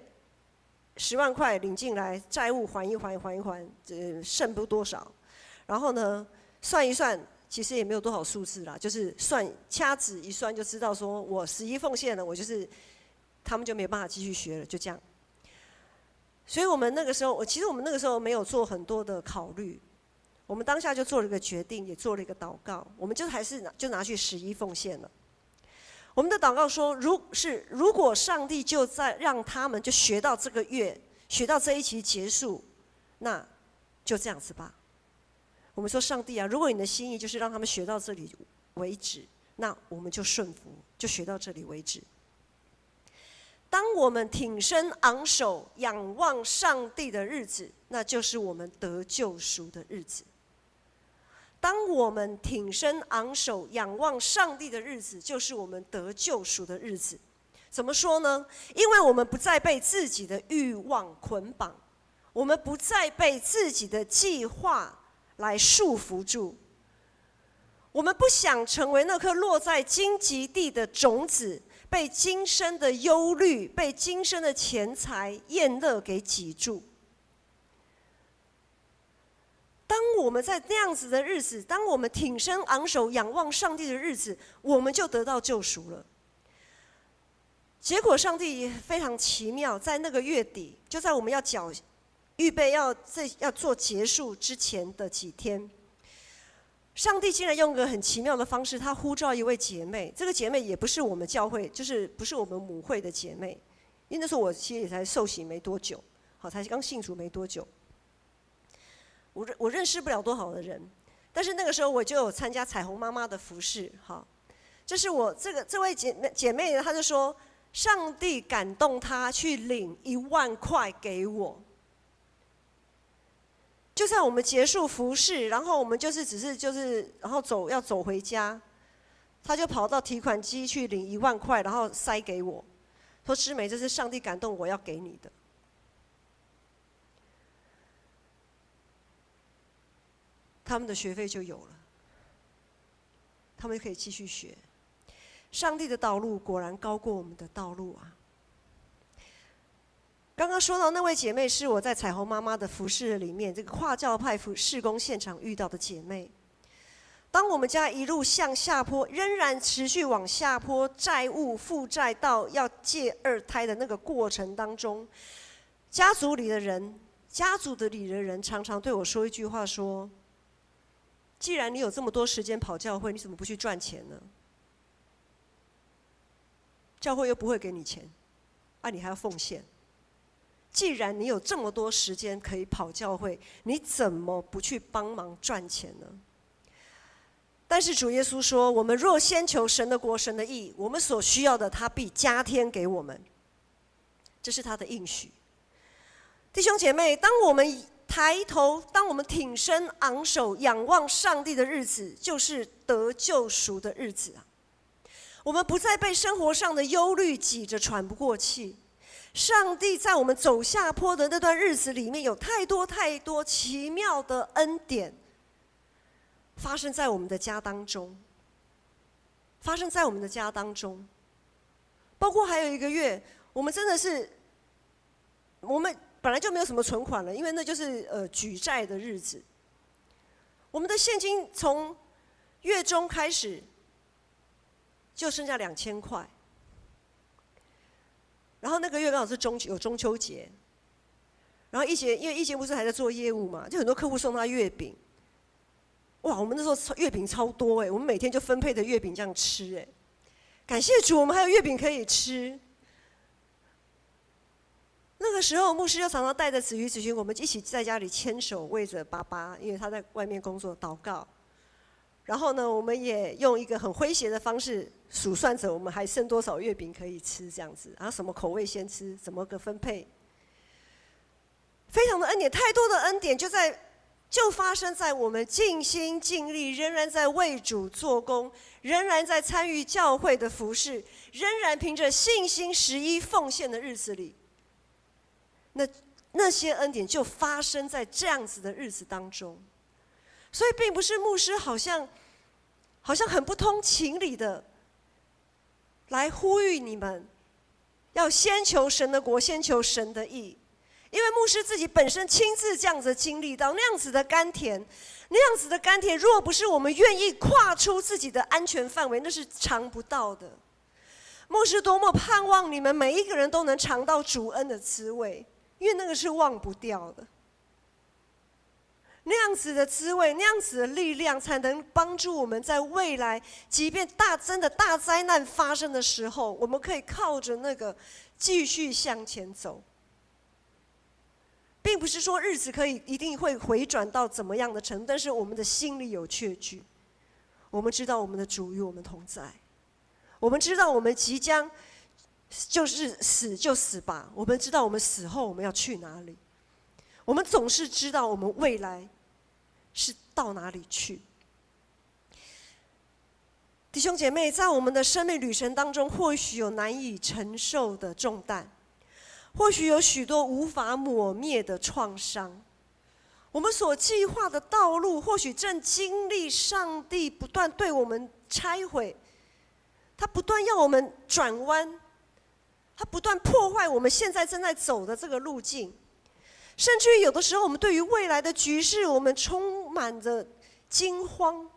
[SPEAKER 4] 10万块领进来，债务还一还，剩不多少。然后呢，算一算，其实也没有多少数字啦，就是掐指一算就知道，说我11奉献了，他们就没有办法继续学了，就这样。所以我们那个时候，其实我们那个时候没有做很多的考虑。我们当下就做了一个决定，也做了一个祷告，我们还是拿去11奉献了。我们的祷告说，如果上帝就在让他们就学到这个月，学到这一期结束，那就这样子吧。我们说上帝啊，如果你的心意就是让他们学到这里为止，那我们就顺服，就学到这里为止。当我们挺身昂首仰望上帝的日子，那就是我们得救赎的日子。当我们挺身昂首仰望上帝的日子，就是我们得救赎的日子。怎么说呢？因为我们不再被自己的欲望捆绑，我们不再被自己的计划来束缚住。我们不想成为那颗落在荆棘地的种子，被今生的忧虑、被今生的钱财、厌乐给挤住。当我们在那样子的日子，当我们挺身昂首仰望上帝的日子，我们就得到救赎了。结果上帝非常奇妙，在那个月底，就在我们预备要做结束之前的几天，上帝竟然用一个很奇妙的方式，他呼召一位姐妹。这个姐妹也不是我们教会，就是不是我们母会的姐妹，因为那时候我其实也才受洗没多久，好，才刚信主没多久。我认识不了多少的人，但是那个时候我就有参加彩虹妈妈的服事，好，就是这位姐妹，她就说，上帝感动她去领1万块给我。就在我们结束服事，然后我们然后要走回家，她就跑到提款机去领1万块，然后塞给我，说芝梅，这是上帝感动我要给你的。他们的学费就有了，他们可以继续学。上帝的道路果然高过我们的道路啊！刚刚说到那位姐妹是我在彩虹妈妈的服事里面，这个跨教派事工现场遇到的姐妹。当我们家一路向下坡，仍然持续往下坡，债务负债到要借2胎的那个过程当中，家族里的人常常对我说一句话说，既然你有这么多时间跑教会，你怎么不去赚钱呢？教会又不会给你钱，你还要奉献。既然你有这么多时间可以跑教会，你怎么不去帮忙赚钱呢？但是主耶稣说，我们若先求神的国、神的义，我们所需要的他必加添给我们，这是他的应许。弟兄姐妹，当我们抬头，当我们挺身昂首仰望上帝的日子，就是得救赎的日子啊！我们不再被生活上的忧虑挤着喘不过气。上帝在我们走下坡的那段日子里面，有太多太多奇妙的恩典发生在我们的家当中，包括还有1个月，我们真的是，我们本来就没有什么存款了，因为那就是举债的日子。我们的现金从月中开始就剩下2000块，然后那个月刚好是有中秋节，然后因为一节不是还在做业务嘛，就很多客户送他月饼，哇，我们那时候月饼超多我们每天就分配的月饼这样吃感谢主，我们还有月饼可以吃。那个时候，牧师就常常带着子瑜、子群，我们一起在家里牵手为着爸爸，因为他在外面工作祷告。然后呢，我们也用一个很诙谐的方式数算着我们还剩多少月饼可以吃，这样子，然后什么口味先吃，怎么个分配。非常的恩典，太多的恩典就发生在我们尽心尽力，仍然在为主做工，仍然在参与教会的服事，仍然凭着信心11奉献的日子里。那些恩典就发生在这样子的日子当中，所以并不是牧师好像很不通情理的来呼吁你们要先求神的国，先求神的义，因为牧师自己本身亲自这样子经历到那样子的甘甜，若不是我们愿意跨出自己的安全范围，那是尝不到的。牧师多么盼望你们每一个人都能尝到主恩的滋味，因为那个是忘不掉的。那样子的滋味，那样子的力量，才能帮助我们在未来，即便真的大灾难发生的时候，我们可以靠着那个继续向前走。并不是说日子一定会回转到怎么样的程度，但是我们的心里有确据，我们知道我们的主与我们同在，我们知道我们即将就是死就死吧，我们知道我们死后我们要去哪里，我们总是知道我们未来是到哪里去。弟兄姐妹，在我们的生命旅程当中，或许有难以承受的重担，或许有许多无法抹灭的创伤。我们所计划的道路，或许正经历上帝不断对我们拆毁，他不断要我们转弯，他不断破坏我们现在正在走的这个路径。甚至于有的时候，我们对于未来的局势，我们充满着惊慌，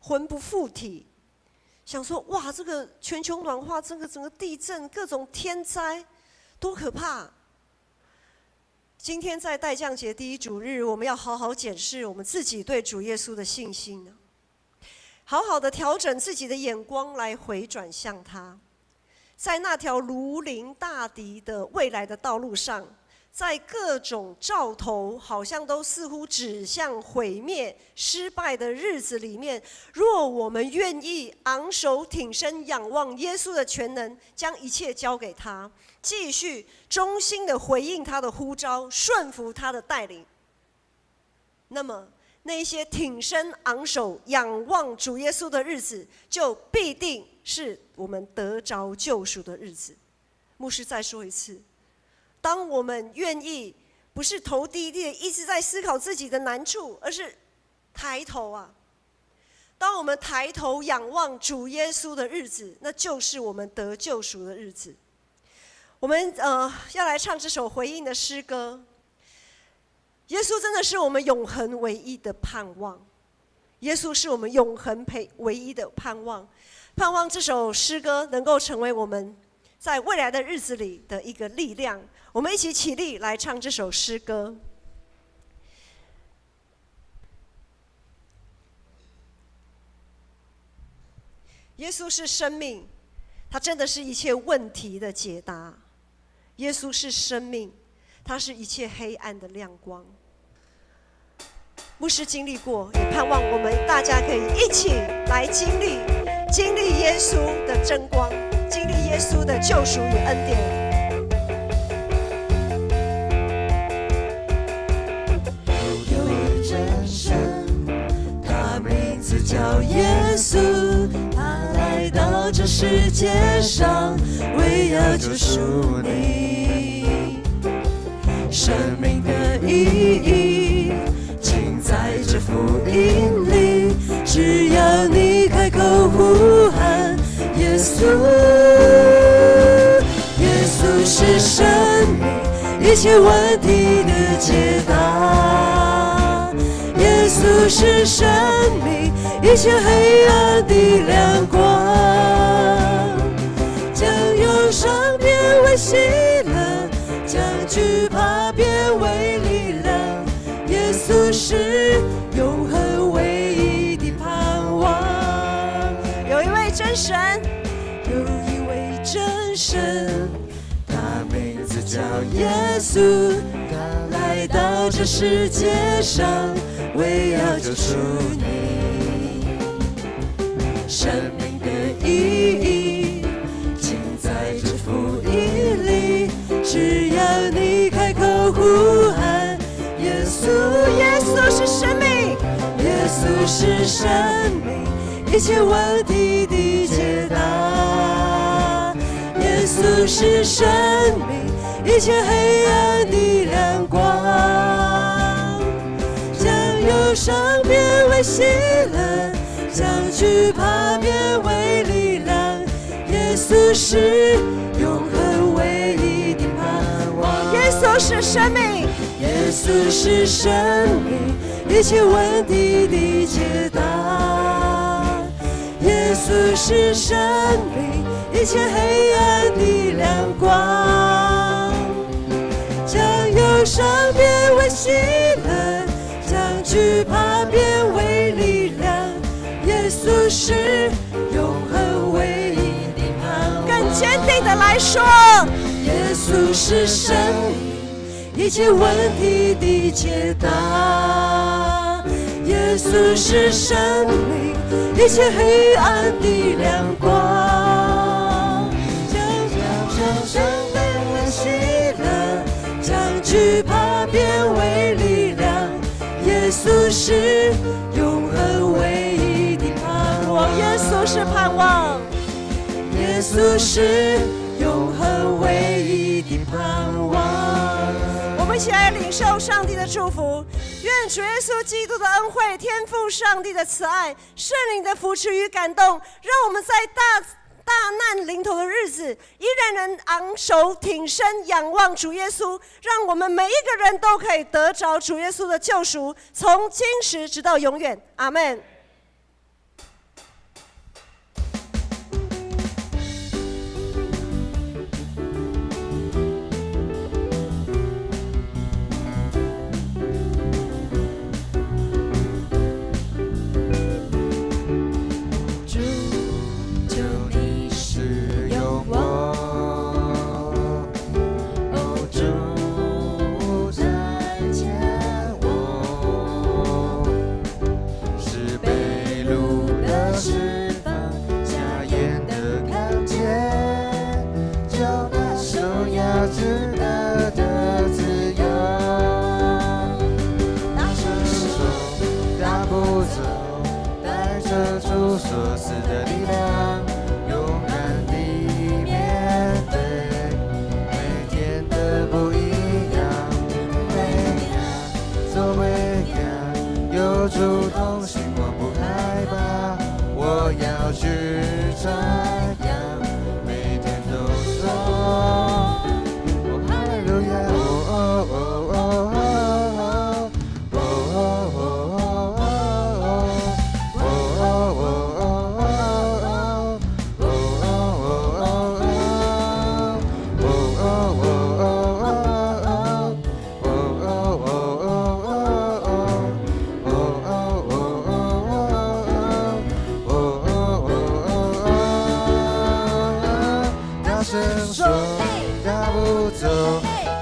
[SPEAKER 4] 魂不附体。想说哇，这个全球暖化，整个地震，各种天灾，多可怕！今天在代降节第一主日，我们要好好检视我们自己对主耶稣的信心，好好的调整自己的眼光来回转向他，在那条如临大敌的未来的道路上，在各种兆头好像都似乎指向毁灭、失败的日子里面，若我们愿意昂首挺身仰望耶稣的全能，将一切交给他，继续忠心的回应他的呼召，顺服他的带领，那么那些挺身昂首仰望主耶稣的日子，就必定是我们得着救赎的日子。牧师再说一次，当我们愿意不是头低低的一直在思考自己的难处，而是抬头啊，当我们抬头仰望主耶稣的日子，那就是我们得救赎的日子。我们要来唱这首回应的诗歌。耶稣真的是我们永恒唯一的盼望，耶稣是我们永恒唯一的盼望。盼望这首诗歌能够成为我们在未来的日子里的一个力量。我们一起起立来唱这首诗歌。耶稣是生命，他真的是一切问题的解答。耶稣是生命，他是一切黑暗的亮光。牧师经历过，也盼望我们大家可以一起来经历耶稣的真光，经历耶稣的救赎与恩典。
[SPEAKER 1] 有一真神，他名字叫耶稣，他来到这世界上，为要救赎你。生命的意义尽在这福音里，只要你开口呼喊耶稣。耶稣是生命一切问题的解答，耶稣是生命一切黑暗的亮光，将忧伤变为喜乐，将惧怕变为力量。耶稣是永恒唯一的盼望。
[SPEAKER 4] 有一位真神，
[SPEAKER 1] 有一位真神，他名字叫耶稣，他来到这世界上，为要救赎你。生命的意义尽在这福音里，只要你开口呼喊耶稣。
[SPEAKER 4] 耶稣是生命，
[SPEAKER 1] 耶稣是生命一切问题的解答，耶稣是生命一切黑暗的亮光，将忧伤变为喜乐，将惧怕变为力量。耶稣是永恒唯一的盼望。
[SPEAKER 4] 耶稣是生命，
[SPEAKER 1] 耶稣是生命一切问题的解答，耶稣是生命一切黑暗的亮光，将忧伤变为喜乐，将惧怕变为力量。耶稣是永恒唯一的盼望。
[SPEAKER 4] 更坚定的来说，
[SPEAKER 1] 耶稣是生命
[SPEAKER 4] 一切问题的解答。耶稣是生命，一切黑暗的亮光，将生命为喜乐，将惧怕变为力量。耶稣是永恒唯一的盼望，耶稣是盼望，耶稣是永恒唯一的盼望。我们一起来领受上帝的祝福，愿主耶稣基督的恩惠、天父上帝的慈爱、圣灵的扶持与感动，让我们在大难临头的日子，依然能昂首挺身仰望主耶稣，让我们每一个人都可以得着主耶稣的救赎，从今时直到永远。阿们。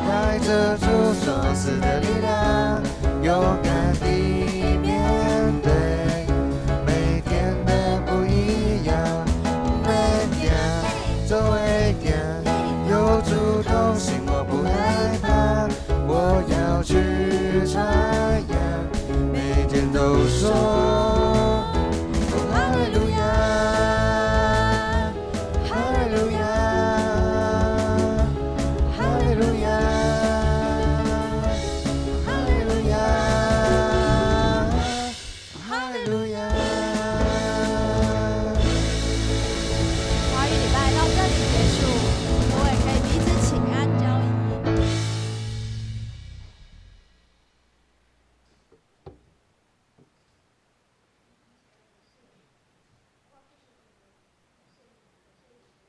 [SPEAKER 2] 带着主所赐的力量，勇敢